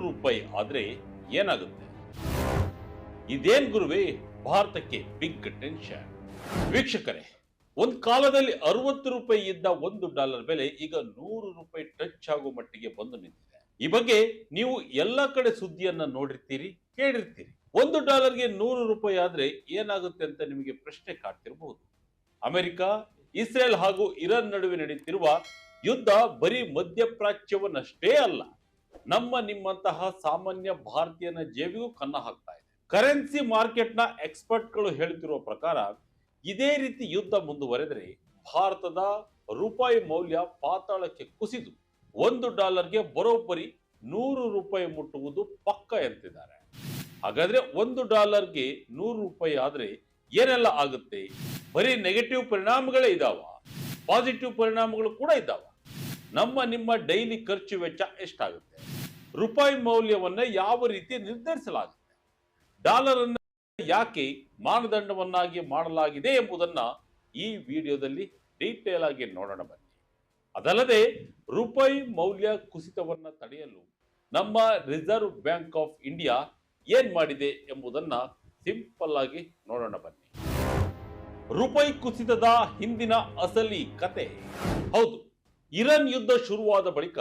ರೂಪಾಯಿ ಆದ್ರೆ ಏನಾಗುತ್ತೆ? ಇದೇನ್ ಗುರುವೇ ಭಾರತಕ್ಕೆ ಬಿಗ್ ಟೆನ್ಷನ್. ವೀಕ್ಷಕರೇ, ಒಂದ್ ಕಾಲದಲ್ಲಿ 60 ರೂಪಾಯಿ ಇದ್ದ $1 ಬೆಲೆ ಈಗ 100 ರೂಪಾಯಿ ಟಚ್ ಆಗುವ ಮಟ್ಟಿಗೆ ಬಂದು ನಿಂತಿದೆ. ಈ ಬಗ್ಗೆ ನೀವು ಎಲ್ಲ ಕಡೆ ಸುದ್ದಿಯನ್ನ ನೋಡಿರ್ತೀರಿ, ಕೇಳಿರ್ತೀರಿ. $1ಗೆ 100 ರೂಪಾಯಿ ಆದ್ರೆ ಏನಾಗುತ್ತೆ ಅಂತ ನಿಮಗೆ ಪ್ರಶ್ನೆ ಕಾಡ್ತಿರಬಹುದು. ಅಮೆರಿಕ, ಇಸ್ರೇಲ್ ಹಾಗೂ ಇರಾನ್ ನಡುವೆ ನಡೆಯುತ್ತಿರುವ ಯುದ್ಧ ಬರೀ ಮಧ್ಯಪ್ರಾಚ್ಯವನ್ನಷ್ಟೇ ಅಲ್ಲ, ನಿಮ್ಮಂತಹ ಸಾಮಾನ್ಯ ಭಾರತೀಯನ ಜೇಬಿಗೂ ಕನ್ನ ಹಾಕ್ತಾ ಇದೆ. ಕರೆನ್ಸಿ ಮಾರ್ಕೆಟ್ನ ಎಕ್ಸ್ಪರ್ಟ್ಗಳು ಹೇಳುತ್ತಿರುವ ಪ್ರಕಾರ ಇದೇ ರೀತಿ ಯುದ್ಧ ಮುಂದುವರೆದರೆ ಭಾರತದ ರೂಪಾಯಿ ಮೌಲ್ಯ ಪಾತಾಳಕ್ಕೆ ಕುಸಿದು $1ಗೆ ಬರೋಬ್ಬರಿ 100 ರೂಪಾಯಿ ಮುಟ್ಟುವುದು ಪಕ್ಕ ಎಂತಿದ್ದಾರೆ. ಹಾಗಾದ್ರೆ $1ಗೆ 100 ರೂಪಾಯಿ ಆದ್ರೆ ಏನೆಲ್ಲ ಆಗುತ್ತೆ? ಬರೀ ನೆಗೆಟಿವ್ ಪರಿಣಾಮಗಳೇ ಇದಾವ, ಪಾಸಿಟಿವ್ ಪರಿಣಾಮಗಳು ಕೂಡ ಇದ್ದಾವ? ನಿಮ್ಮ ಡೈಲಿ ಖರ್ಚು ವೆಚ್ಚ ಎಷ್ಟಾಗುತ್ತೆ? ರೂಪಾಯಿ ಮೌಲ್ಯವನ್ನ ಯಾವ ರೀತಿ ನಿರ್ಧರಿಸಲಾಗುತ್ತೆ? ಡಾಲರ್ ಅನ್ನು ಯಾಕೆ ಮಾನದಂಡವನ್ನಾಗಿ ಮಾಡಲಾಗಿದೆ ಎಂಬುದನ್ನ ಈ ವಿಡಿಯೋದಲ್ಲಿ ಡೀಟೇಲ್ ಆಗಿ ನೋಡೋಣ ಬನ್ನಿ. ಅದಲ್ಲದೆ ರೂಪಾಯಿ ಮೌಲ್ಯ ಕುಸಿತವನ್ನ ತಡೆಯಲು ನಮ್ಮ ರಿಸರ್ವ್ ಬ್ಯಾಂಕ್ ಆಫ್ ಇಂಡಿಯಾ ಏನ್ ಮಾಡಿದೆ ಎಂಬುದನ್ನ ಸಿಂಪಲ್ ಆಗಿ ನೋಡೋಣ ಬನ್ನಿ. ರೂಪಾಯಿ ಕುಸಿತದ ಹಿಂದಿನ ಅಸಲಿ ಕತೆ. ಹೌದು, ಇರಾನ್ ಯುದ್ಧ ಶುರುವಾದ ಬಳಿಕ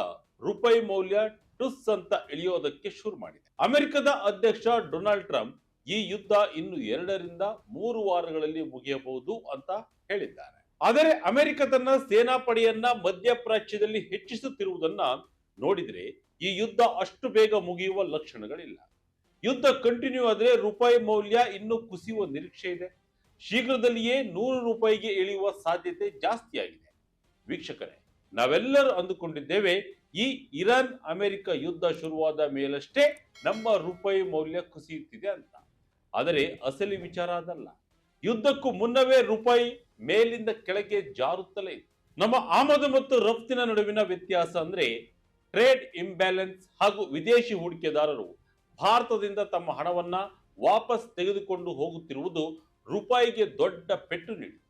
ರೂಪಾಯಿ ಮೌಲ್ಯ ಟುಸ್ ಅಂತ ಇಳಿಯೋದಕ್ಕೆ ಶುರು ಮಾಡಿದೆ. ಅಮೆರಿಕದ ಅಧ್ಯಕ್ಷ ಡೊನಾಲ್ಡ್ ಟ್ರಂಪ್ ಈ ಯುದ್ಧ ಇನ್ನು 2 ರಿಂದ 3 ವಾರಗಳಲ್ಲಿ ಮುಗಿಯಬಹುದು ಅಂತ ಹೇಳಿದ್ದಾರೆ. ಆದರೆ ಅಮೆರಿಕ ತನ್ನ ಸೇನಾಪಡೆಯನ್ನ ಮಧ್ಯಪ್ರಾಚ್ಯದಲ್ಲಿ ಹೆಚ್ಚಿಸುತ್ತಿರುವುದನ್ನ ನೋಡಿದ್ರೆ ಈ ಯುದ್ಧ ಅಷ್ಟು ಬೇಗ ಮುಗಿಯುವ ಲಕ್ಷಣಗಳಿಲ್ಲ. ಯುದ್ಧ ಕಂಟಿನ್ಯೂ ಆದರೆ ರೂಪಾಯಿ ಮೌಲ್ಯ ಇನ್ನೂ ಕುಸಿಯುವ ನಿರೀಕ್ಷೆ ಇದೆ. ಶೀಘ್ರದಲ್ಲಿಯೇ 100 ರೂಪಾಯಿಗೆ ಇಳಿಯುವ ಸಾಧ್ಯತೆ ಜಾಸ್ತಿ ಆಗಿದೆ. ವೀಕ್ಷಕರೇ, ನಾವೆಲ್ಲರೂ ಅಂದುಕೊಂಡಿದ್ದೇವೆ ಈ ಇರಾನ್ ಅಮೆರಿಕ ಯುದ್ಧ ಶುರುವಾದ ಮೇಲಷ್ಟೇ ನಮ್ಮ ರೂಪಾಯಿ ಮೌಲ್ಯ ಕುಸಿಯುತ್ತಿದೆ ಅಂತ. ಆದರೆ ಅಸಲಿ ವಿಚಾರ ಅದಲ್ಲ. ಯುದ್ಧಕ್ಕೂ ಮುನ್ನವೇ ರೂಪಾಯಿ ಮೇಲಿಂದ ಕೆಳಗೆ ಜಾರುತ್ತಲೇ ಇದೆ. ನಮ್ಮ ಆಮದು ಮತ್ತು ರಫ್ತಿನ ನಡುವಿನ ವ್ಯತ್ಯಾಸ ಅಂದ್ರೆ ಟ್ರೇಡ್ ಇಂಬ್ಯಾಲೆನ್ಸ್ ಹಾಗೂ ವಿದೇಶಿ ಹೂಡಿಕೆದಾರರು ಭಾರತದಿಂದ ತಮ್ಮ ಹಣವನ್ನ ವಾಪಸ್ ತೆಗೆದುಕೊಂಡು ಹೋಗುತ್ತಿರುವುದು ರೂಪಾಯಿಗೆ ದೊಡ್ಡ ಪೆಟ್ಟು ನೀಡಿತು.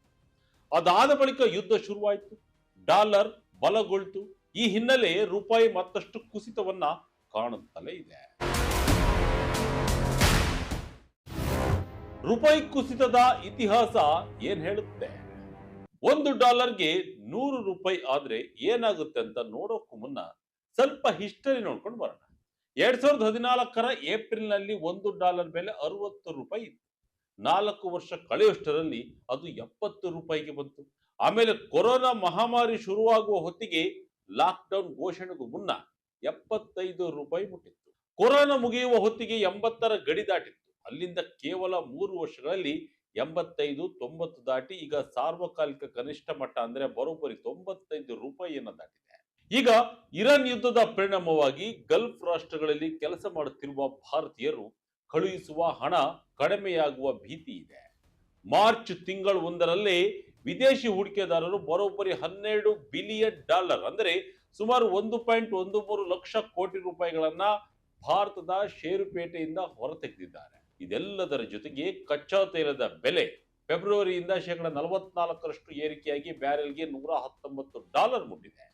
ಅದಾದ ಬಳಿಕ ಯುದ್ಧ ಶುರುವಾಯಿತು, ಡಾಲರ್ ಬಲಗೊಳ್ತು. ಈ ಹಿನ್ನೆಲೆ ರೂಪಾಯಿ ಮತ್ತಷ್ಟು ಕುಸಿತವನ್ನ ಕಾಣುತ್ತಲೇ ಇದೆ. ರೂಪಾಯಿ ಕುಸಿತದ ಇತಿಹಾಸ ಏನ್ ಹೇಳುತ್ತೆ? $1ಗೆ 100 ರೂಪಾಯಿ ಆದ್ರೆ ಏನಾಗುತ್ತೆ ಅಂತ ನೋಡೋಕ್ಕೂ ಮುನ್ನ ಸ್ವಲ್ಪ ಹಿಸ್ಟರಿ ನೋಡ್ಕೊಂಡು ಬರೋಣ. 2014ರ ಏಪ್ರಿಲ್ ನಲ್ಲಿ $1 ಬೆಲೆ 60 ರೂಪಾಯಿ ಇತ್ತು. 4 ವರ್ಷ ಕಳೆಯುವಷ್ಟರಲ್ಲಿ ಅದು 70 ರೂಪಾಯಿಗೆ ಬಂತು. ಆಮೇಲೆ ಕೊರೋನಾ ಮಹಾಮಾರಿ ಶುರುವಾಗುವ ಹೊತ್ತಿಗೆ ಲಾಕ್ಡೌನ್ ಘೋಷಣೆಗೂ ಮುನ್ನ 75 ರೂಪಾಯಿ ಮುಟ್ಟಿತ್ತು. ಕೊರೋನಾ ಮುಗಿಯುವ ಹೊತ್ತಿಗೆ 80ರ ಗಡಿ ದಾಟಿತ್ತು. ಅಲ್ಲಿಂದ ಕೇವಲ 3 ವರ್ಷಗಳಲ್ಲಿ 85, 90 ದಾಟಿ ಈಗ ಸಾರ್ವಕಾಲಿಕ ಕನಿಷ್ಠ ಮಟ್ಟ ಅಂದ್ರೆ ಬರೋಬ್ಬರಿ 95 ರೂಪಾಯಿಯನ್ನ ದಾಟಿದೆ. ಈಗ ಇರಾನ್ ಯುದ್ಧದ ಪರಿಣಾಮವಾಗಿ ಗಲ್ಫ್ ರಾಷ್ಟ್ರಗಳಲ್ಲಿ ಕೆಲಸ ಮಾಡುತ್ತಿರುವ ಭಾರತೀಯರು ಕಳುಹಿಸುವ ಹಣ ಕಡಿಮೆಯಾಗುವ ಭೀತಿ ಇದೆ. ಮಾರ್ಚ್ ತಿಂಗಳು 1ರಲ್ಲೇ ವಿದೇಶಿ ಹೂಡಿಕೆದಾರರು ಬರೋಬ್ಬರಿ $12 ಬಿಲಿಯನ್ ಅಂದರೆ ಸುಮಾರು 1.13 ಲಕ್ಷ ಕೋಟಿ ರೂಪಾಯಿಗಳನ್ನ ಭಾರತದ ಷೇರುಪೇಟೆಯಿಂದ ಹೊರತೆಗೆದಿದ್ದಾರೆ. ಇದೆಲ್ಲದರ ಜೊತೆಗೆ ಕಚ್ಚಾ ತೈಲದ ಬೆಲೆ ಫೆಬ್ರವರಿಯಿಂದ 44% ಏರಿಕೆಯಾಗಿ ಬ್ಯಾರೆಲ್ಗೆ $119 ಮುಟ್ಟಿದೆ.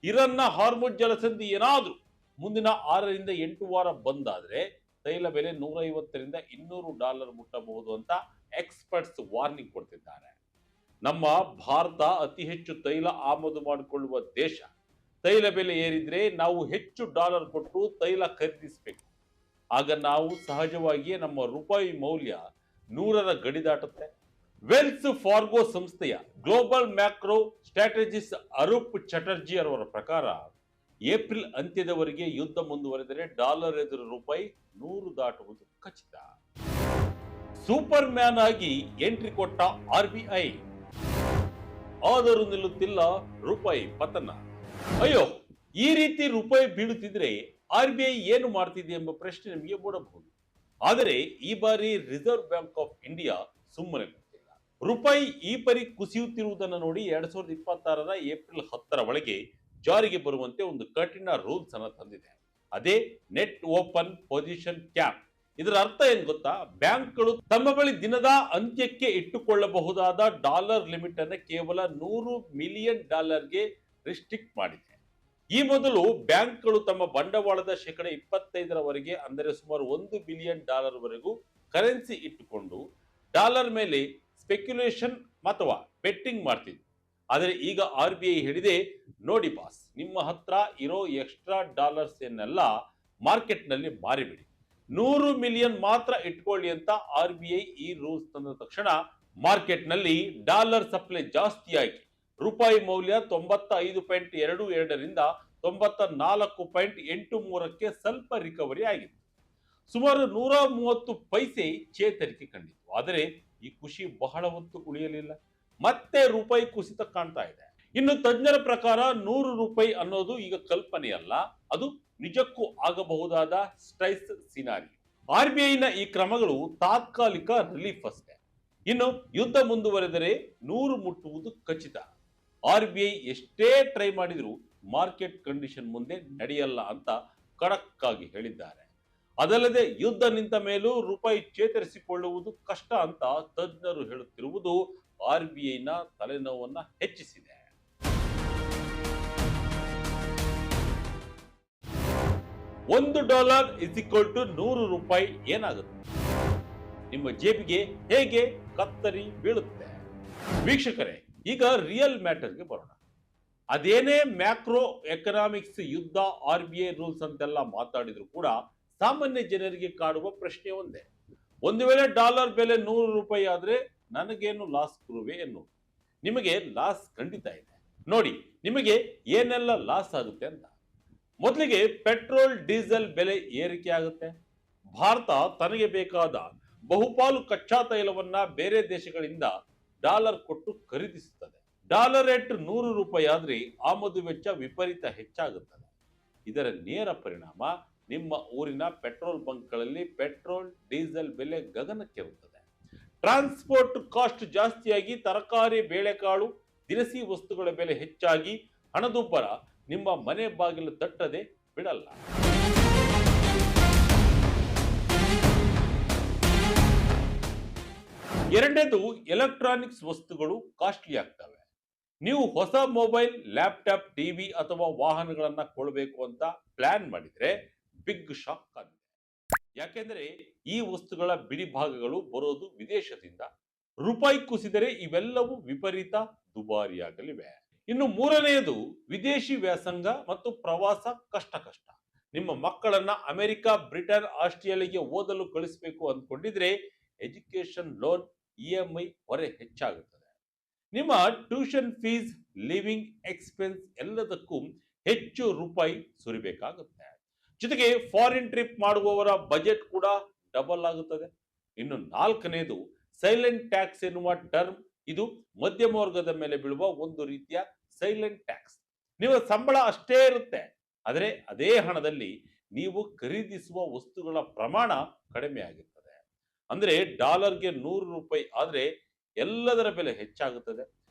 ಇರಾನ್ನ ಹಾರ್ಮುಜ್ ಜಲಸಂಧಿ ಏನಾದ್ರೂ ಮುಂದಿನ 6 ರಿಂದ 8 ವಾರ ಬಂದಾದ್ರೆ ತೈಲ ಬೆಲೆ $150 ರಿಂದ $200 ಮುಟ್ಟಬಹುದು ಅಂತ ಎಕ್ಸ್ಪರ್ಟ್ಸ್ ವಾರ್ನಿಂಗ್ ಕೊಡ್ತಿದ್ದಾರೆ. ನಮ್ಮ ಭಾರತ ಅತಿ ಹೆಚ್ಚು ತೈಲ ಆಮದು ಮಾಡಿಕೊಳ್ಳುವ ದೇಶ. ತೈಲ ಬೆಲೆ ಏರಿದ್ರೆ ನಾವು ಹೆಚ್ಚು ಡಾಲರ್ ಕೊಟ್ಟು ತೈಲ ಖರೀದಿಸಬೇಕು. ಆಗ ನಾವು ಸಹಜವಾಗಿಯೇ ನಮ್ಮ ರೂಪಾಯಿ ಮೌಲ್ಯ 100ರ ಗಡಿ ದಾಟುತ್ತೆ. ವೆಲ್ಸ್ ಫಾರ್ಗೋ ಸಂಸ್ಥೆಯ ಗ್ಲೋಬಲ್ ಮ್ಯಾಕ್ರೋ ಸ್ಟ್ರಾಟಜಿಸ್ಟ್ ಅರೂಪ್ ಚಟರ್ಜಿ ಅವರ ಪ್ರಕಾರ ಏಪ್ರಿಲ್ ಅಂತ್ಯದವರೆಗೆ ಯುದ್ಧ ಮುಂದುವರೆದರೆ ಡಾಲರ್ ಎದುರು ರೂಪಾಯಿ 100 ದಾಟುವುದು ಖಚಿತ. ಸೂಪರ್ ಮ್ಯಾನ್ ಆಗಿ ಎಂಟ್ರಿ ಕೊಟ್ಟ RBI, ಆದರೂ ನಿಲ್ಲುತ್ತಿಲ್ಲ ರೂಪಾಯಿ ಪತನ. ಅಯ್ಯೋ, ಈ ರೀತಿ ರೂಪಾಯಿ ಬೀಳುತ್ತಿದ್ರೆ RBI ಏನು ಮಾಡ್ತಿದೆ ಎಂಬ ಪ್ರಶ್ನೆ ನಿಮಗೆ ಮೂಡಬಹುದು. ಆದರೆ ಈ ಬಾರಿ ರಿಸರ್ವ್ ಬ್ಯಾಂಕ್ ಆಫ್ ಇಂಡಿಯಾ ಸುಮ್ಮನೆ ಗೊತ್ತಿಲ್ಲ. ರೂಪಾಯಿ ಈ ಪರಿ ಕುಸಿಯುತ್ತಿರುವುದನ್ನು ನೋಡಿ 2026ರ ಏಪ್ರಿಲ್ 10ರ ಒಳಗೆ ಜಾರಿಗೆ ಬರುವಂತೆ ಒಂದು ಕಠಿಣ ರೂಲ್ಸ್ ಅನ್ನು ತಂದಿದೆ. ಅದೇ ನೆಟ್ ಓಪನ್ ಪೊಸಿಷನ್ ಕ್ಯಾಪ್. ಇದರ ಅರ್ಥ ಏನ್ ಗೊತ್ತಾ? ಬ್ಯಾಂಕ್ಗಳು ತಮ್ಮ ಬಳಿ ದಿನದ ಅಂತ್ಯಕ್ಕೆ ಇಟ್ಟುಕೊಳ್ಳಬಹುದಾದ ಡಾಲರ್ ಲಿಮಿಟ್ ಅನ್ನು ಕೇವಲ $100 ಮಿಲಿಯನ್ ಗೆ ರಿಸ್ಟ್ರಿಕ್ಟ್ ಮಾಡಿದೆ. ಈ ಮೊದಲು ಬ್ಯಾಂಕ್ಗಳು ತಮ್ಮ ಬಂಡವಾಳದ ಶೇಕಡ 25ರವರೆಗೆ ಅಂದರೆ ಸುಮಾರು $1 ಬಿಲಿಯನ್ ವರೆಗೂ ಕರೆನ್ಸಿ ಇಟ್ಟುಕೊಂಡು ಡಾಲರ್ ಮೇಲೆ ಸ್ಪೆಕ್ಯುಲೇಷನ್ ಅಥವಾ ಬೆಟ್ಟಿಂಗ್ ಮಾಡ್ತಿದ್ರು. ಆದರೆ ಈಗ RBI ಹೇಳಿದೆ, ನೋಡಿ ಬಾಸ್, ನಿಮ್ಮ ಹತ್ರ ಇರೋ ಎಕ್ಸ್ಟ್ರಾ ಡಾಲರ್ಸ್ ಎನ್ನೆಲ್ಲ ಮಾರ್ಕೆಟ್ ನಲ್ಲಿ ಮಾರಿಬಿಡಿ, 100 ಮಿಲಿಯನ್ ಮಾತ್ರ ಇಟ್ಕೊಳ್ಳಿ ಅಂತ RBI ಈ ರೂಲ್ಸ್ ತಂದ ತಕ್ಷಣ ಮಾರ್ಕೆಟ್ ನಲ್ಲಿ ಡಾಲರ್ ಸಪ್ಲೈ ಜಾಸ್ತಿಯಾಗಿ ರೂಪಾಯಿ ಮೌಲ್ಯ 95.22ರಿಂದ 94.83ಕ್ಕೆ ಸ್ವಲ್ಪ ರಿಕವರಿ ಆಗಿತ್ತು. ಸುಮಾರು 130 ಪೈಸೆ ಚೇತರಿಕೆ ಕಂಡಿತು. ಆದರೆ ಈ ಖುಷಿ ಬಹಳ ಹೊತ್ತು ಉಳಿಯಲಿಲ್ಲ, ಮತ್ತೆ ರೂಪಾಯಿ ಕುಸಿತ ಕಾಣ್ತಾ ಇದೆ. ಇನ್ನು ತಜ್ಞರ ಪ್ರಕಾರ 100 ರೂಪಾಯಿ ಅನ್ನೋದು ಈಗ ಕಲ್ಪನೆಯಲ್ಲ, ಅದು ನಿಜಕ್ಕೂ ಆಗಬಹುದಾದ ಸ್ಟ್ರೈಸ್ ಸಿನಾರಿಯೋ. RBIನ ಈ ಕ್ರಮಗಳು ತಾತ್ಕಾಲಿಕ ರಿಲೀಫ್ ಅಷ್ಟೇ. ಇನ್ನು ಯುದ್ಧ ಮುಂದುವರೆದರೆ 100 ಮುಟ್ಟುವುದು ಖಚಿತ. RBI ಎಷ್ಟೇ ಟ್ರೈ ಮಾಡಿದ್ರು ಮಾರ್ಕೆಟ್ ಕಂಡೀಷನ್ ಮುಂದೆ ನಡೆಯಲ್ಲ ಅಂತ ಖಡಕ್ ಆಗಿ ಹೇಳಿದ್ದಾರೆ. ಅದಲ್ಲದೆ ಯುದ್ಧ ನಿಂತ ಮೇಲೂ ರೂಪಾಯಿ ಚೇತರಿಸಿಕೊಳ್ಳುವುದು ಕಷ್ಟ ಅಂತ ತಜ್ಞರು ಹೇಳುತ್ತಿರುವುದು RBIನ ತಲೆನೋವನ್ನ ಹೆಚ್ಚಿಸಿದೆ. $1 = 100 ರೂಪಾಯಿ ಏನಾಗುತ್ತೆ? ನಿಮ್ಮ ಜೇಬಿಗೆ ಹೇಗೆ ಕತ್ತರಿ ಬೀಳುತ್ತೆ? ವೀಕ್ಷಕರೇ, ಈಗ ರಿಯಲ್ ಮ್ಯಾಟರ್ಗೆ ಬರೋಣ. ಅದೇನೇ ಮ್ಯಾಕ್ರೋ ಎಕನಾಮಿಕ್ಸ್, ಯುದ್ಧ, RBI ರೂಲ್ಸ್ ಅಂತೆಲ್ಲ ಮಾತಾಡಿದ್ರು ಕೂಡ ಸಾಮಾನ್ಯ ಜನರಿಗೆ ಕಾಡುವ ಪ್ರಶ್ನೆ ಒಂದೇ. ಒಂದು ವೇಳೆ ಡಾಲರ್ ಬೆಲೆ 100 ರೂಪಾಯಿ ಆದ್ರೆ ನನಗೇನು ಲಾಸ್ ಗುರುವೆ ಎನ್ನುವುದು. ನಿಮಗೆ ಲಾಸ್ ಖಂಡಿತ ಇದೆ. ನೋಡಿ, ನಿಮಗೆ ಏನೆಲ್ಲ ಲಾಸ್ ಆಗುತ್ತೆ ಅಂತ. ಮೊದಲಿಗೆ ಪೆಟ್ರೋಲ್ ಡೀಸೆಲ್ ಬೆಲೆ ಏರಿಕೆ ಆಗುತ್ತೆ. ಭಾರತ ತನಗೆ ಬೇಕಾದ ಬಹುಪಾಲು ಕಚ್ಚಾ ತೈಲವನ್ನ ಬೇರೆ ದೇಶಗಳಿಂದ ಡಾಲರ್ ಕೊಟ್ಟು ಖರೀದಿಸುತ್ತದೆ. ಡಾಲರ್ ರೇಟ್ 100 ರೂಪಾಯಿ ಆದ್ರೆ ಆಮದು ವೆಚ್ಚ ವಿಪರೀತ ಹೆಚ್ಚಾಗುತ್ತದೆ. ಇದರ ನೇರ ಪರಿಣಾಮ ನಿಮ್ಮ ಊರಿನ ಪೆಟ್ರೋಲ್ ಬಂಕ್ಗಳಲ್ಲಿ ಪೆಟ್ರೋಲ್ ಡೀಸೆಲ್ ಬೆಲೆ ಗಗನಕ್ಕೇರುತ್ತದೆ. ಟ್ರಾನ್ಸ್ಪೋರ್ಟ್ ಕಾಸ್ಟ್ ಜಾಸ್ತಿಯಾಗಿ ತರಕಾರಿ, ಬೇಳೆಕಾಳು, ದಿನಸಿ ವಸ್ತುಗಳ ಬೆಲೆ ಹೆಚ್ಚಾಗಿ ಹಣದುಬ್ಬರ ನಿಮ್ಮ ಮನೆ ಬಾಗಿಲು ತಟ್ಟದೆ ಬಿಡಲ್ಲ. ಎರಡನೇದು, ಎಲೆಕ್ಟ್ರಾನಿಕ್ಸ್ ವಸ್ತುಗಳು ಕಾಸ್ಟ್ಲಿ ಆಗ್ತವೆ. ನೀವು ಹೊಸ ಮೊಬೈಲ್, ಲ್ಯಾಪ್ಟಾಪ್, ಟಿವಿ ಅಥವಾ ವಾಹನಗಳನ್ನ ಕೊಳ್ಳಬೇಕು ಅಂತ ಪ್ಲಾನ್ ಮಾಡಿದ್ರೆ ಬಿಗ್ ಶಾಕ್ ಆಗಿದೆ. ಯಾಕೆಂದ್ರೆ ಈ ವಸ್ತುಗಳ ಬಿಡಿ ಭಾಗಗಳು ಬರೋದು ವಿದೇಶದಿಂದ. ರೂಪಾಯಿ ಕುಸಿದರೆ ಇವೆಲ್ಲವೂ ವಿಪರೀತ ದುಬಾರಿಯಾಗಲಿವೆ. ಇನ್ನು ಮೂರನೆಯದು, ವಿದೇಶಿ ವ್ಯಾಸಂಗ ಮತ್ತು ಪ್ರವಾಸ ಕಷ್ಟ. ನಿಮ್ಮ ಮಕ್ಕಳನ್ನ ಅಮೆರಿಕ, ಬ್ರಿಟನ್, ಆಸ್ಟ್ರೇಲಿಯಾಗೆ ಓದಲು ಕಳಿಸಬೇಕು ಅಂದ್ಕೊಂಡಿದ್ರೆ ಎಜುಕೇಶನ್ ಲೋನ್ EMI ಹೊರೆ ಹೆಚ್ಚಾಗುತ್ತದೆ. ನಿಮ್ಮ ಟ್ಯೂಷನ್ ಫೀಸ್, ಲಿವಿಂಗ್ ಎಕ್ಸ್ಪೆನ್ಸ್ ಎಲ್ಲದಕ್ಕೂ ಹೆಚ್ಚು ರೂಪಾಯಿ ಸುರಿಬೇಕಾಗುತ್ತೆ. ಜೊತೆಗೆ ಫಾರಿನ್ ಟ್ರಿಪ್ ಮಾಡುವವರ ಬಜೆಟ್ ಕೂಡ ಡಬಲ್ ಆಗುತ್ತದೆ. ಇನ್ನು ನಾಲ್ಕನೇದು, ಸೈಲೆಂಟ್ ಟ್ಯಾಕ್ಸ್ ಎನ್ನುವ ಟರ್ಮ್. ಇದು ಮಧ್ಯಮ ವರ್ಗದ ಮೇಲೆ ಬೀಳುವ ಒಂದು ರೀತಿಯ ಸೈಲೆಂಟ್ ಟ್ಯಾಕ್ಸ್. ನಿಮ್ಮ ಸಂಬಳ ಅಷ್ಟೇ ಇರುತ್ತೆ, ಆದರೆ ಅದೇ ಹಣದಲ್ಲಿ ನೀವು ಖರೀದಿಸುವ ವಸ್ತುಗಳ ಪ್ರಮಾಣ ಕಡಿಮೆ ಆಗಿರ್ತದೆ. ಅಂದ್ರೆ ಡಾಲರ್ಗೆ 100 ರೂಪಾಯಿ ಆದ್ರೆ ಎಲ್ಲದರ ಬೆಲೆ ಹೆಚ್ಚಾಗುತ್ತದೆ.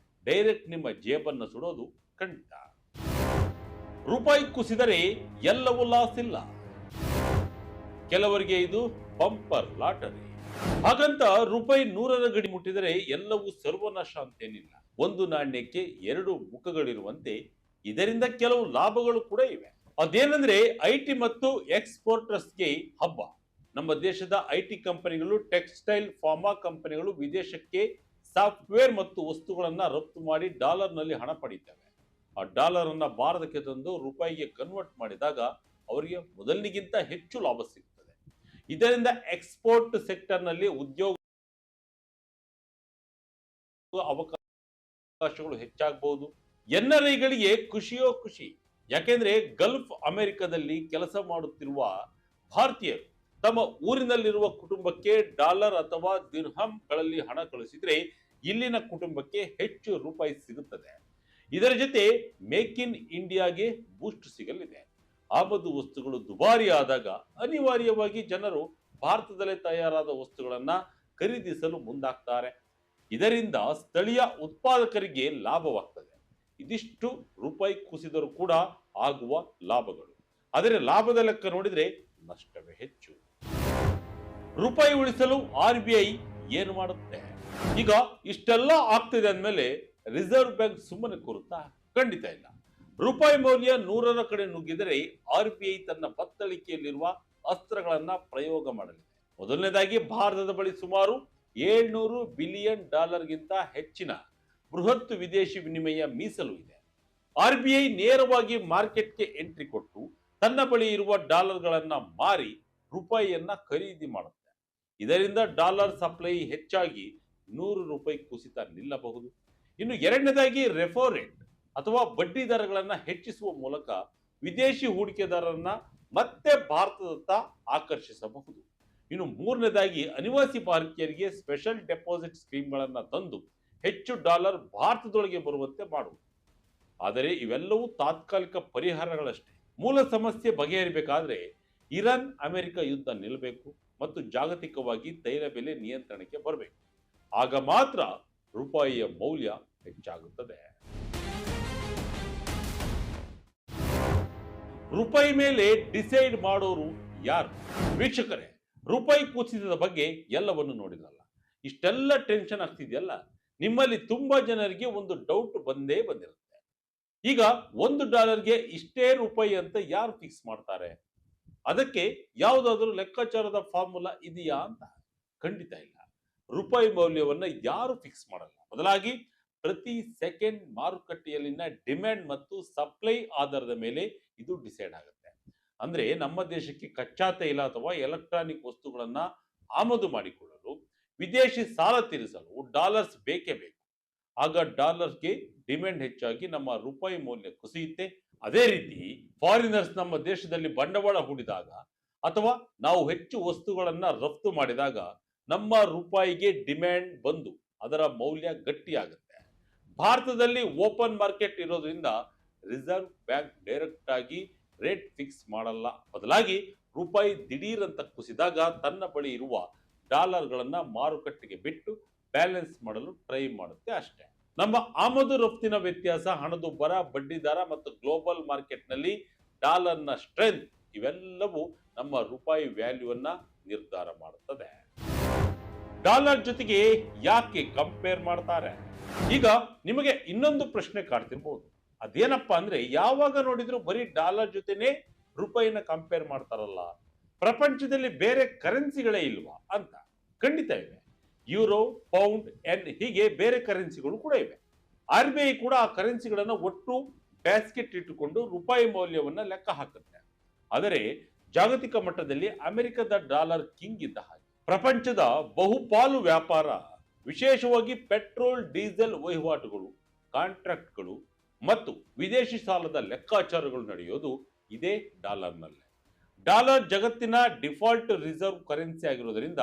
ಡೈರೆಕ್ಟ್ ನಿಮ್ಮ ಜೇಬನ್ನು ಸುಡೋದು ಖಂಡಿತ. ರೂಪಾಯಿ ಕುಸಿದರೆ ಎಲ್ಲವೂ ಲಾಸ್ ಇಲ್ಲ. ಕೆಲವರಿಗೆ ಇದು ಬಂಪರ್ ಲಾಟರಿ. ಹಾಗಂತ ರೂಪಾಯಿ 100ರ ಗಡಿ ಮುಟ್ಟಿದರೆ ಎಲ್ಲವೂ ಸರ್ವನಾಶ ಅಂತೇನಿಲ್ಲ. ಒಂದು ನಾಣ್ಯಕ್ಕೆ 2 ಮುಖಗಳಿರುವಂತೆ ಇದರಿಂದ ಕೆಲವು ಲಾಭಗಳು ಕೂಡ ಇವೆ. ಅದೇನೆಂದ್ರೆ IT ಮತ್ತು ಎಕ್ಸ್ಪೋರ್ಟರ್ಸ್ಗೆ ಹಬ್ಬ. ನಮ್ಮ ದೇಶದ IT ಕಂಪನಿಗಳು, ಟೆಕ್ಸ್ಟೈಲ್, ಫಾರ್ಮಾ ಕಂಪನಿಗಳು ವಿದೇಶಕ್ಕೆ ಸಾಫ್ಟ್ವೇರ್ ಮತ್ತು ವಸ್ತುಗಳನ್ನ ರಫ್ತು ಮಾಡಿ ಡಾಲರ್ನಲ್ಲಿ ಹಣ ಪಡೆಯುತ್ತವೆ. ಆ ಡಾಲರ್ ಅನ್ನ ಭಾರತಕ್ಕೆ ತಂದು ರೂಪಾಯಿಗೆ ಕನ್ವರ್ಟ್ ಮಾಡಿದಾಗ ಅವರಿಗೆ ಮೊದಲಿಗಿಂತ ಹೆಚ್ಚು ಲಾಭ ಸಿಗುತ್ತದೆ. ಇದರಿಂದ ಎಕ್ಸ್ಪೋರ್ಟ್ ಸೆಕ್ಟರ್ ನಲ್ಲಿ ಉದ್ಯೋಗ ಅವಕಾಶಗಳು ಹೆಚ್ಚಾಗಬಹುದು. NRIಗಳಿಗೆ ಖುಷಿಯೋ ಖುಷಿ. ಯಾಕೆಂದ್ರೆ ಗಲ್ಫ್ ಅಮೆರಿಕದಲ್ಲಿ ಕೆಲಸ ಮಾಡುತ್ತಿರುವ ಭಾರತೀಯರು ತಮ್ಮ ಊರಿನಲ್ಲಿರುವ ಕುಟುಂಬಕ್ಕೆ ಡಾಲರ್ ಅಥವಾ ದಿರ್ಹಂಗಳಲ್ಲಿ ಹಣ ಕಳಿಸಿದ್ರೆ ಇಲ್ಲಿನ ಕುಟುಂಬಕ್ಕೆ ಹೆಚ್ಚು ರೂಪಾಯಿ ಸಿಗುತ್ತದೆ. ಇದರ ಜೊತೆ ಮೇಕ್ ಇನ್ ಇಂಡಿಯಾಗೆ ಬೂಸ್ಟ್ ಸಿಗಲಿದೆ. ಆಮದು ವಸ್ತುಗಳು ದುಬಾರಿ ಆದಾಗ ಅನಿವಾರ್ಯವಾಗಿ ಜನರು ಭಾರತದಲ್ಲೇ ತಯಾರಾದ ವಸ್ತುಗಳನ್ನ ಖರೀದಿಸಲು ಮುಂದಾಗ್ತಾರೆ. ಇದರಿಂದ ಸ್ಥಳೀಯ ಉತ್ಪಾದಕರಿಗೆ ಲಾಭವಾಗ್ತದೆ. ಇದಿಷ್ಟು ರೂಪಾಯಿ ಕುಸಿದರೂ ಕೂಡ ಆಗುವ ಲಾಭಗಳು. ಆದರೆ ಲಾಭದ ಲೆಕ್ಕ ನೋಡಿದ್ರೆ ನಷ್ಟವೇ ಹೆಚ್ಚು. ರೂಪಾಯಿ ಉಳಿಸಲು RBI ಏನು ಮಾಡುತ್ತೆ? ಈಗ ಇಷ್ಟೆಲ್ಲ ಆಗ್ತಿದೆ ಅಂದಮೇಲೆ ರಿಸರ್ವ್ ಬ್ಯಾಂಕ್ ಸುಮ್ಮನೆ ಕೂರುತ್ತಾ? ಖಂಡಿತ ಇಲ್ಲ. ರೂಪಾಯಿ ಮೌಲ್ಯ 100ರ ಕಡೆ ನುಗ್ಗಿದರೆ RBI ತನ್ನ ಬತ್ತಳಿಕೆಯಲ್ಲಿರುವ ಅಸ್ತ್ರಗಳನ್ನ ಪ್ರಯೋಗ ಮಾಡಲಿದೆ. ಮೊದಲನೇದಾಗಿ ಭಾರತದ ಬಳಿ ಸುಮಾರು $700 ಬಿಲಿಯನ್ ಗಿಂತ ಹೆಚ್ಚಿನ ಬೃಹತ್ ವಿದೇಶಿ ವಿನಿಮಯ ಮೀಸಲು ಇದೆ. RBI ನೇರವಾಗಿ ಮಾರ್ಕೆಟ್ಗೆ ಎಂಟ್ರಿ ಕೊಟ್ಟು ತನ್ನ ಬಳಿ ಇರುವ ಡಾಲರ್ಗಳನ್ನ ಮಾರಿ ರೂಪಾಯಿಯನ್ನ ಖರೀದಿ ಮಾಡುತ್ತೆ. ಇದರಿಂದ ಡಾಲರ್ ಸಪ್ಲೈ ಹೆಚ್ಚಾಗಿ $100 ಕುಸಿತ ನಿಲ್ಲಬಹುದು. ಇನ್ನು ಎರಡನೇದಾಗಿ ರೆಫೋ ರೇಟ್ ಅಥವಾ ಬಡ್ಡಿ ದರಗಳನ್ನ ಹೆಚ್ಚಿಸುವ ಮೂಲಕ ವಿದೇಶಿ ಹೂಡಿಕೆದಾರರನ್ನ ಮತ್ತೆ ಭಾರತದತ್ತ ಆಕರ್ಷಿಸಬಹುದು. ಇನ್ನು ಮೂರನೇದಾಗಿ ಅನಿವಾಸಿ ಭಾರತೀಯರಿಗೆ ಸ್ಪೆಷಲ್ ಡೆಪಾಸಿಟ್ ಸ್ಕೀಮ್ಗಳನ್ನ ತಂದು ಹೆಚ್ಚು ಡಾಲರ್ ಭಾರತದೊಳಗೆ ಬರುವಂತೆ ಮಾಡುವುದು. ಆದರೆ ಇವೆಲ್ಲವೂ ತಾತ್ಕಾಲಿಕ ಪರಿಹಾರಗಳಷ್ಟೇ. ಮೂಲ ಸಮಸ್ಯೆ ಬಗೆಹರಿಬೇಕಾದ್ರೆ ಇರಾನ್ ಅಮೆರಿಕ ಯುದ್ಧ ನಿಲ್ಲಬೇಕು ಮತ್ತು ಜಾಗತಿಕವಾಗಿ ತೈಲ ಬೆಲೆ ನಿಯಂತ್ರಣಕ್ಕೆ ಬರಬೇಕು. ಆಗ ಮಾತ್ರ ರೂಪಾಯಿಯ ಮೌಲ್ಯ ಹೆಚ್ಚಾಗುತ್ತದೆ. ರೂಪಾಯಿ ಮೇಲೆ ಡಿಸೈಡ್ ಮಾಡೋರು ಯಾರು? ವೀಕ್ಷಕರೇ, ರೂಪಾಯಿ ಕುಸಿತದ ಬಗ್ಗೆ ಎಲ್ಲವನ್ನು ನೋಡಿದ್ರಲ್ಲ, ಇಷ್ಟೆಲ್ಲ ಟೆನ್ಷನ್ ಆಗ್ತಿದೆಯಲ್ಲ, ನಿಮ್ಮಲ್ಲಿ ತುಂಬಾ ಜನರಿಗೆ ಒಂದು ಡೌಟ್ ಬಂದಿರುತ್ತೆ. ಈಗ $1ಗೆ ಇಷ್ಟೇ ರೂಪಾಯಿ ಅಂತ ಯಾರು ಫಿಕ್ಸ್ ಮಾಡ್ತಾರೆ? ಅದಕ್ಕೆ ಯಾವುದಾದ್ರೂ ಲೆಕ್ಕಾಚಾರದ ಫಾರ್ಮುಲಾ ಇದೆಯಾ ಅಂತ? ಖಂಡಿತ ಇಲ್ಲ. ರೂಪಾಯಿ ಮೌಲ್ಯವನ್ನ ಯಾರು ಫಿಕ್ಸ್ ಮಾಡಲ್ಲ. ಬದಲಾಗಿ ಪ್ರತಿ ಸೆಕೆಂಡ್ ಮಾರುಕಟ್ಟೆಯಲ್ಲಿನ ಡಿಮ್ಯಾಂಡ್ ಮತ್ತು ಸಪ್ಲೈ ಆಧಾರದ ಮೇಲೆ ಇದು ಡಿಸೈಡ್ ಆಗುತ್ತೆ. ಅಂದ್ರೆ ನಮ್ಮ ದೇಶಕ್ಕೆ ಕಚ್ಚಾ ತೈಲ ಅಥವಾ ಎಲೆಕ್ಟ್ರಾನಿಕ್ ವಸ್ತುಗಳನ್ನ ಆಮದು ಮಾಡಿಕೊಳ್ಳಲು, ವಿದೇಶಿ ಸಾಲ ತೀರಿಸಲು ಡಾಲರ್ಸ್ ಬೇಕೇ ಬೇಕು. ಆಗ ಡಾಲರ್ಗೆ ಡಿಮ್ಯಾಂಡ್ ಹೆಚ್ಚಾಗಿ ನಮ್ಮ ರೂಪಾಯಿ ಮೌಲ್ಯ ಕುಸಿಯುತ್ತೆ. ಅದೇ ರೀತಿ ಫಾರಿನರ್ಸ್ ನಮ್ಮ ದೇಶದಲ್ಲಿ ಬಂಡವಾಳ ಹೂಡಿದಾಗ ಅಥವಾ ನಾವು ಹೆಚ್ಚು ವಸ್ತುಗಳನ್ನ ರಫ್ತು ಮಾಡಿದಾಗ ನಮ್ಮ ರೂಪಾಯಿಗೆ ಡಿಮ್ಯಾಂಡ್ ಬಂದು ಅದರ ಮೌಲ್ಯ ಗಟ್ಟಿಯಾಗುತ್ತೆ. ಭಾರತದಲ್ಲಿ ಓಪನ್ ಮಾರ್ಕೆಟ್ ಇರೋದ್ರಿಂದ ರಿಸರ್ವ್ ಬ್ಯಾಂಕ್ ಡೈರೆಕ್ಟ್ ಆಗಿ ರೇಟ್ ಫಿಕ್ಸ್ ಮಾಡಲ್ಲ. ಬದಲಾಗಿ ರೂಪಾಯಿ ದಿಢೀರ್ ಅಂತ ಕುಸಿದಾಗ ತನ್ನ ಬಳಿ ಇರುವ ಡಾಲರ್ಗಳನ್ನ ಮಾರುಕಟ್ಟೆಗೆ ಬಿಟ್ಟು ಬ್ಯಾಲೆನ್ಸ್ ಮಾಡಲು ಟ್ರೈ ಮಾಡುತ್ತೆ ಅಷ್ಟೇ. ನಮ್ಮ ಆಮದು ರಫ್ತಿನ ವ್ಯತ್ಯಾಸ, ಹಣದುಬ್ಬರ, ಬಡ್ಡಿ ದರ ಮತ್ತು ಗ್ಲೋಬಲ್ ಮಾರ್ಕೆಟ್ ನಲ್ಲಿ ಡಾಲರ್ನ ಸ್ಟ್ರೆಂತ್ ಇವೆಲ್ಲವೂ ನಮ್ಮ ರೂಪಾಯಿ ವ್ಯಾಲ್ಯೂವನ್ನ ನಿರ್ಧಾರ ಮಾಡುತ್ತದೆ. ಡಾಲರ್ ಜೊತೆಗೆ ಯಾಕೆ ಕಂಪೇರ್ ಮಾಡ್ತಾರೆ? ಈಗ ನಿಮಗೆ ಇನ್ನೊಂದು ಪ್ರಶ್ನೆ ಕಾಡ್ತಿರ್ಬೋದು. ಅದೇನಪ್ಪಾ ಅಂದ್ರೆ, ಯಾವಾಗ ನೋಡಿದ್ರು ಬರೀ ಡಾಲರ್ ಜೊತೆನೆ ರೂಪಾಯಿನ ಕಂಪೇರ್ ಮಾಡ್ತಾರಲ್ಲ, ಪ್ರಪಂಚದಲ್ಲಿ ಬೇರೆ ಕರೆನ್ಸಿಗಳೇ ಇಲ್ವಾ ಅಂತ. ಖಂಡಿತ ಇವೆ. ಯೂರೋ, ಪೌಂಡ್, ಎನ್ ಹೀಗೆ ಬೇರೆ ಕರೆನ್ಸಿಗಳು ಕೂಡ ಇವೆ. RBI ಕೂಡ ಆ ಕರೆನ್ಸಿಗಳನ್ನು ಒಟ್ಟು ಬ್ಯಾಸ್ಕೆಟ್ ಇಟ್ಟುಕೊಂಡು ರೂಪಾಯಿ ಮೌಲ್ಯವನ್ನ ಲೆಕ್ಕ ಹಾಕುತ್ತೆ. ಆದರೆ ಜಾಗತಿಕ ಮಟ್ಟದಲ್ಲಿ ಅಮೆರಿಕದ ಡಾಲರ್ ಕಿಂಗ್ ಇದ್ದ ಹಾಗೆ. ಪ್ರಪಂಚದ ಬಹುಪಾಲು ವ್ಯಾಪಾರ, ವಿಶೇಷವಾಗಿ ಪೆಟ್ರೋಲ್, ಡೀಸೆಲ್ ವಹಿವಾಟುಗಳು, ಕಾಂಟ್ರಾಕ್ಟ್ಗಳು ಮತ್ತು ವಿದೇಶಿ ಸಾಲದ ಲೆಕ್ಕಾಚಾರಗಳು ನಡೆಯೋದು ಇದೇ ಡಾಲರ್ನಲ್ಲೇ. ಡಾಲರ್ ಜಗತ್ತಿನ ಡಿಫಾಲ್ಟ್ ರಿಸರ್ವ್ ಕರೆನ್ಸಿ ಆಗಿರೋದ್ರಿಂದ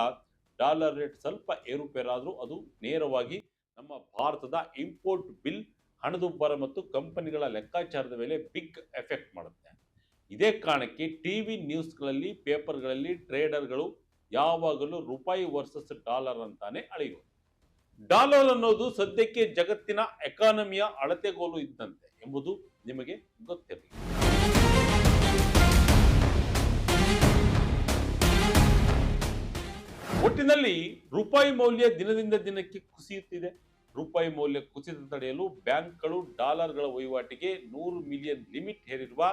ಡಾಲರ್ ರೇಟ್ ಸ್ವಲ್ಪ ಏರುಪೇರಾದ್ರೂ ಅದು ನೇರವಾಗಿ ನಮ್ಮ ಭಾರತದ ಇಂಪೋರ್ಟ್ ಬಿಲ್, ಹಣದುಬ್ಬರ ಮತ್ತು ಕಂಪನಿಗಳ ಲೆಕ್ಕಾಚಾರದ ಮೇಲೆ ಬಿಗ್ ಎಫೆಕ್ಟ್ ಮಾಡುತ್ತೆ. ಇದೇ ಕಾರಣಕ್ಕೆ ಟಿವಿ ನ್ಯೂಸ್ಗಳಲ್ಲಿ, ಪೇಪರ್ಗಳಲ್ಲಿ ಟ್ರೇಡರ್ಗಳು ಯಾವಾಗಲೂ ರೂಪಾಯಿ ವರ್ಸಸ್ ಡಾಲರ್ ಅಂತಾನೆ ಅಳೆಯೋದು. ಡಾಲರ್ ಅನ್ನೋದು ಸದ್ಯಕ್ಕೆ ಜಗತ್ತಿನ ಎಕಾನಮಿಯ ಅಳತೆಗೋಲು ಇದ್ದಂತೆ ಎಂಬುದು ನಿಮಗೆ ಗೊತ್ತಿರಲಿ. ಒಟ್ಟಿನಲ್ಲಿ ರೂಪಾಯಿ ಮೌಲ್ಯ ದಿನದಿಂದ ದಿನಕ್ಕೆ ಕುಸಿಯುತ್ತಿದೆ. ರೂಪಾಯಿ ಮೌಲ್ಯ ಕುಸಿತ ತಡೆಯಲು ಬ್ಯಾಂಕ್ಗಳು ಡಾಲರ್ಗಳ ವಹಿವಾಟಿಗೆ 100 ಮಿಲಿಯನ್ ಲಿಮಿಟ್ ಹೇರಿರುವ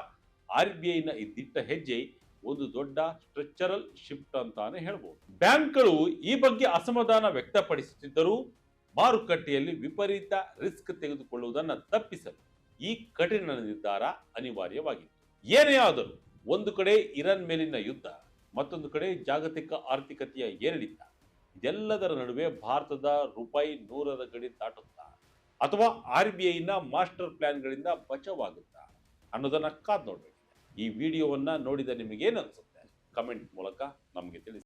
RBIನ ಈ ದಿಟ್ಟ ಹೆಜ್ಜೆ ಒಂದು ದೊಡ್ಡ ಸ್ಟ್ರಕ್ಚರಲ್ ಶಿಫ್ಟ್ ಅಂತಾನೆ ಹೇಳ್ಬೋದು. ಬ್ಯಾಂಕ್ಗಳು ಈ ಬಗ್ಗೆ ಅಸಮಾಧಾನ ವ್ಯಕ್ತಪಡಿಸುತ್ತಿದ್ದರೂ ಮಾರುಕಟ್ಟೆಯಲ್ಲಿ ವಿಪರೀತ ರಿಸ್ಕ್ ತೆಗೆದುಕೊಳ್ಳುವುದನ್ನು ತಪ್ಪಿಸಲು ಈ ಕಠಿಣ ನಿರ್ಧಾರ ಅನಿವಾರ್ಯವಾಗಿತ್ತು. ಏನೇ ಆದರೂ ಒಂದು ಕಡೆ ಇರಾನ್ ಮೇಲಿನ ಯುದ್ಧ, ಮತ್ತೊಂದು ಕಡೆ ಜಾಗತಿಕ ಆರ್ಥಿಕತೆಯ ಏರಿಳಿತ, ಇದೆಲ್ಲದರ ನಡುವೆ ಭಾರತದ ರೂಪಾಯಿ 100ರ ಗಡಿ ದಾಟುತ್ತಾ ಅಥವಾ RBIನ ಮಾಸ್ಟರ್ ಪ್ಲಾನ್ಗಳಿಂದ ಬಚಾವಾಗುತ್ತಾ ಅನ್ನೋದನ್ನ ಕಾದ್ ನೋಡ್ಬೇಕು. ಈ ವಿಡಿಯೋವನ್ನ ನೋಡಿದ ನಿಮಗೇನು ಅನ್ಸುತ್ತೆ? ಕಮೆಂಟ್ ಮೂಲಕ ನಮಗೆ ತಿಳಿಸಿ.